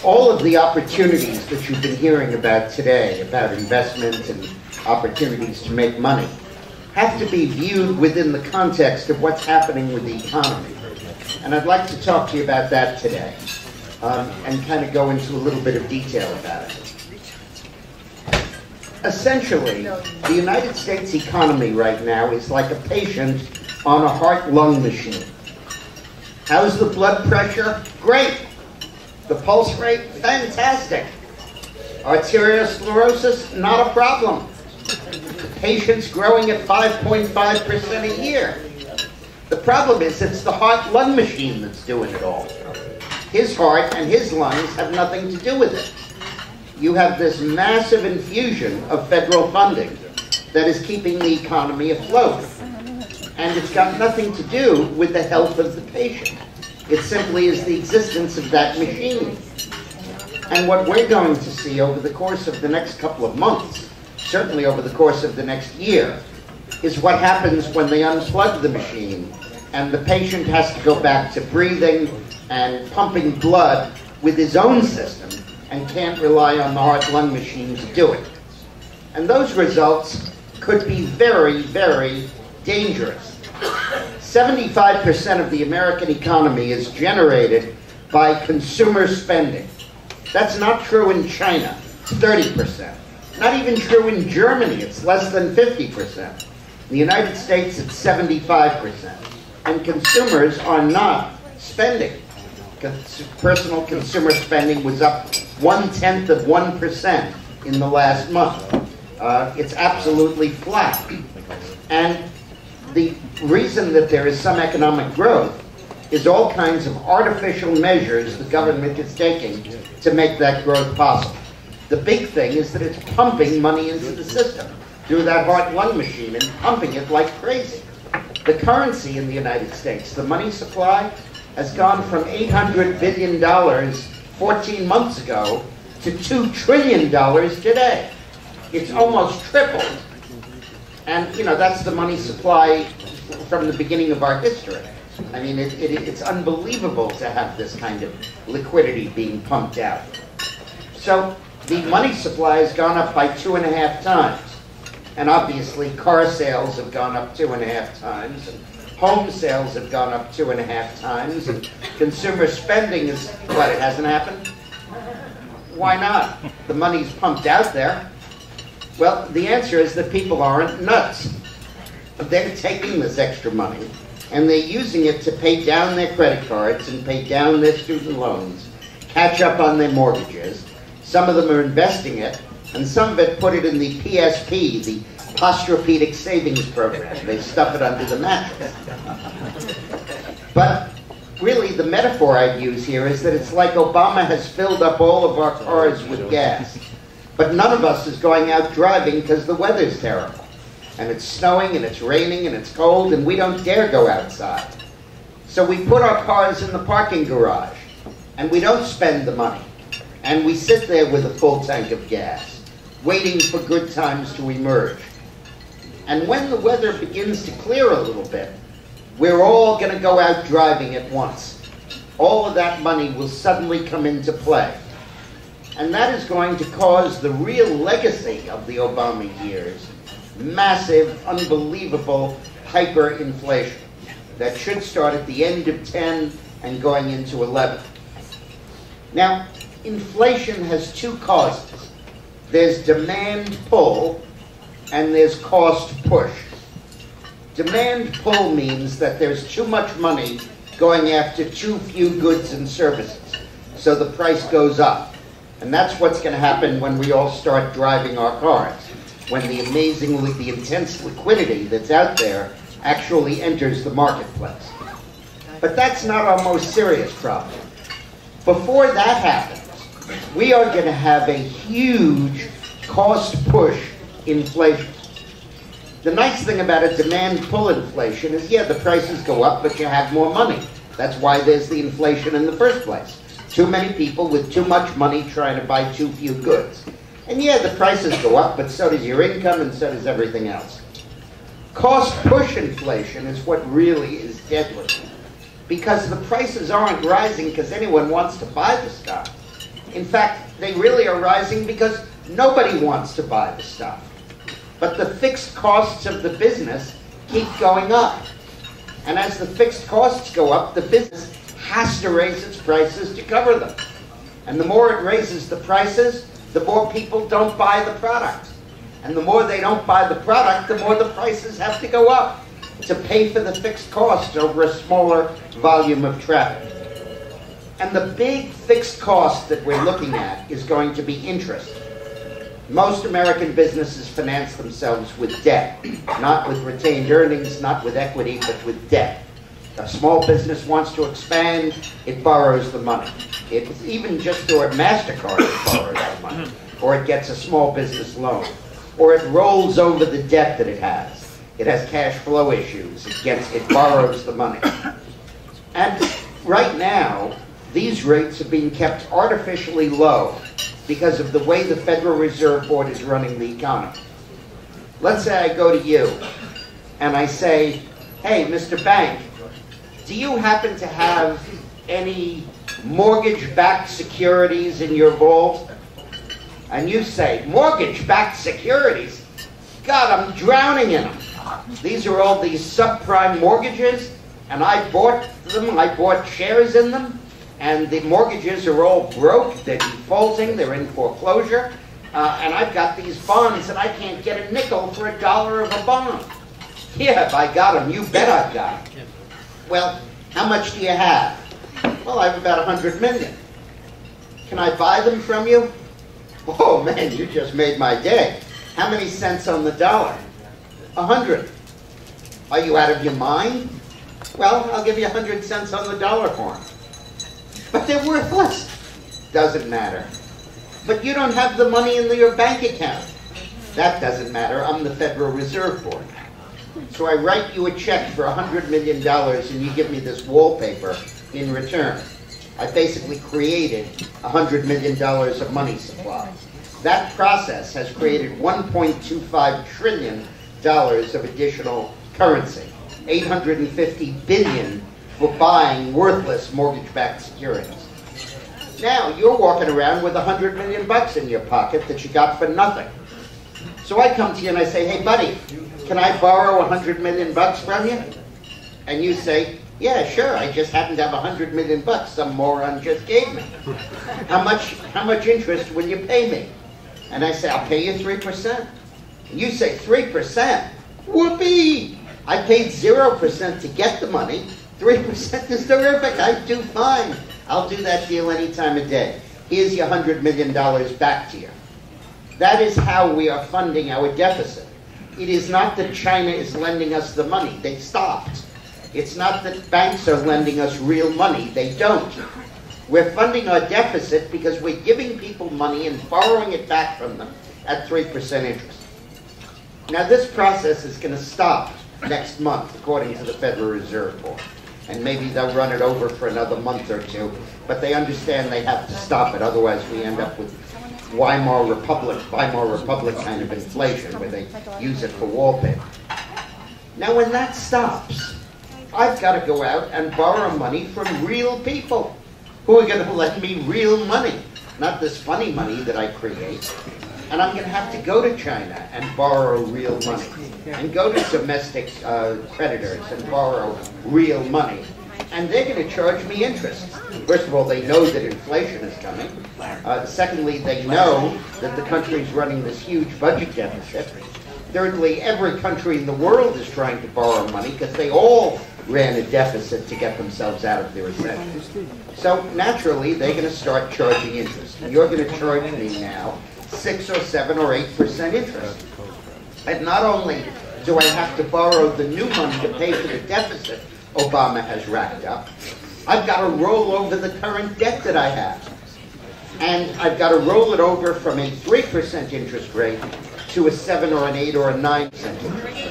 all of the opportunities that you've been hearing about today, about investment and opportunities to make money, have to be viewed within the context of what's happening with the economy. And I'd like to talk to you about that today, and kind of go into a little bit of detail about it. Essentially, the United States economy right now is like a patient on a heart-lung machine. How's the blood pressure? Great. The pulse rate? Fantastic. Arteriosclerosis? Not a problem. The patient's growing at 5.5% a year. The problem is it's the heart-lung machine that's doing it all. His heart and his lungs have nothing to do with it. You have this massive infusion of federal funding that is keeping the economy afloat. And it's got nothing to do with the health of the patient. It simply is the existence of that machine. And what we're going to see over the course of the next couple of months, certainly over the course of the next year, is what happens when they unplug the machine and the patient has to go back to breathing and pumping blood with his own system and can't rely on the heart-lung machine to do it. And those results could be very, very dangerous. 75% of the American economy is generated by consumer spending. That's not true in China, it's 30%. Not even true in Germany, it's less than 50%. In the United States, it's 75%. And consumers are not spending. Personal consumer spending was up 0.1% in the last month. It's absolutely flat. And the reason that there is some economic growth is all kinds of artificial measures the government is taking to make that growth possible. The big thing is that it's pumping money into the system through that heart-lung machine and pumping it like crazy. The currency in the United States, the money supply, has gone from $800 billion 14 months ago to $2 trillion today. It's almost tripled. And, you know, that's the money supply from the beginning of our history. I mean, it's unbelievable to have this kind of liquidity being pumped out. So the money supply has gone up by 2.5 times. And obviously, car sales have gone up 2.5 times. And home sales have gone up 2.5 times, and consumer spending is, what, it hasn't happened? Why not? The money's pumped out there. Well, the answer is that people aren't nuts. They're taking this extra money, and they're using it to pay down their credit cards and pay down their student loans, catch up on their mortgages. Some of them are investing it, and some of it put it in the PSP, the Posturepedic Savings Program. They stuff it under the mattress. But really, the metaphor I'd use here is that it's like Obama has filled up all of our cars with gas, but none of us is going out driving because the weather's terrible. And it's snowing, and it's raining, and it's cold, and we don't dare go outside. So we put our cars in the parking garage, and we don't spend the money. And we sit there with a full tank of gas, waiting for good times to emerge. And when the weather begins to clear a little bit, we're all going to go out driving at once. All of that money will suddenly come into play. And that is going to cause the real legacy of the Obama years, massive, unbelievable hyperinflation that should start at the end of 10 and going into 11. Now, inflation has two causes. There's demand pull, and there's cost push. Demand pull means that there's too much money going after too few goods and services, so the price goes up. And that's what's going to happen when we all start driving our cars, when the intense liquidity that's out there actually enters the marketplace. But that's not our most serious problem. Before that happens, we are going to have a huge cost push inflation. The nice thing about a demand pull inflation is, yeah, the prices go up, but you have more money. That's why there's the inflation in the first place. Too many people with too much money trying to buy too few goods. And yeah, the prices go up, but so does your income and so does everything else. Cost push inflation is what really is deadly, because the prices aren't rising because anyone wants to buy the stuff. In fact, they really are rising because nobody wants to buy the stuff. But the fixed costs of the business keep going up. And as the fixed costs go up, the business has to raise its prices to cover them. And the more it raises the prices, the more people don't buy the product. And the more they don't buy the product, the more the prices have to go up to pay for the fixed costs over a smaller volume of traffic. And the big fixed cost that we're looking at is going to be interest. Most American businesses finance themselves with debt, not with retained earnings, not with equity, but with debt. A small business wants to expand, it borrows the money. It's even just through a MasterCard, it borrows the money. Or it gets a small business loan. Or it rolls over the debt that it has. It has cash flow issues. It borrows the money. And right now, these rates are being kept artificially low because of the way the Federal Reserve Board is running the economy. Let's say I go to you and I say, hey, Mr. Bank, do you happen to have any mortgage-backed securities in your vault? And you say, mortgage-backed securities? God, I'm drowning in them. These are all these subprime mortgages, and I bought them, I bought shares in them, and the mortgages are all broke, they're defaulting, they're in foreclosure, and I've got these bonds and I can't get a nickel for $1 of a bond. Yeah, I got them, you bet I've got them. Well, how much do you have? Well, I have about 100 million. Can I buy them from you? Oh man, you just made my day. How many cents on the dollar? 100. Are you out of your mind? Well, I'll give you 100 cents on the dollar for them. But they're worthless. Doesn't matter. But you don't have the money in your bank account. That doesn't matter. I'm the Federal Reserve Board. So I write you a check for $100 million and you give me this wallpaper in return. I basically created $100 million of money supply. That process has created $1.25 trillion of additional currency. $850 billion for buying worthless mortgage-backed securities. Now you're walking around with $100 million in your pocket that you got for nothing. So I come to you and I say, hey buddy, can I borrow $100 million from you? And you say, yeah, sure, I just happen to have $100 million, some moron just gave me. How much interest will you pay me? And I say, I'll pay you 3%. And you say, 3%? Whoopee! I paid 0% to get the money. 3% is terrific. I do fine. I'll do that deal any time of day. Here's your $100 million back to you. That is how we are funding our deficit. It is not that China is lending us the money. They stopped. It's not that banks are lending us real money. They don't. We're funding our deficit because we're giving people money and borrowing it back from them at 3% interest. Now this process is going to stop next month, according to the Federal Reserve Board. And maybe they'll run it over for another month or two, but they understand they have to stop it, otherwise we end up with Weimar Republic kind of inflation, where they use it for wallpaper. Now when that stops, I've got to go out and borrow money from real people who are going to lend me real money, not this funny money that I create. And I'm going to have to go to China and borrow real money, and go to domestic creditors and borrow real money. And they're going to charge me interest. First of all, they know that inflation is coming. Secondly, they know that the country's running this huge budget deficit. Thirdly, every country in the world is trying to borrow money because they all ran a deficit to get themselves out of the recession. So naturally, they're going to start charging interest. And you're going to charge me now 6 or 7 or 8% interest. And not only do I have to borrow the new money to pay for the deficit Obama has racked up, I've got to roll over the current debt that I have. And I've got to roll it over from a 3% interest rate to a 7 or an 8 or a 9% interest rate.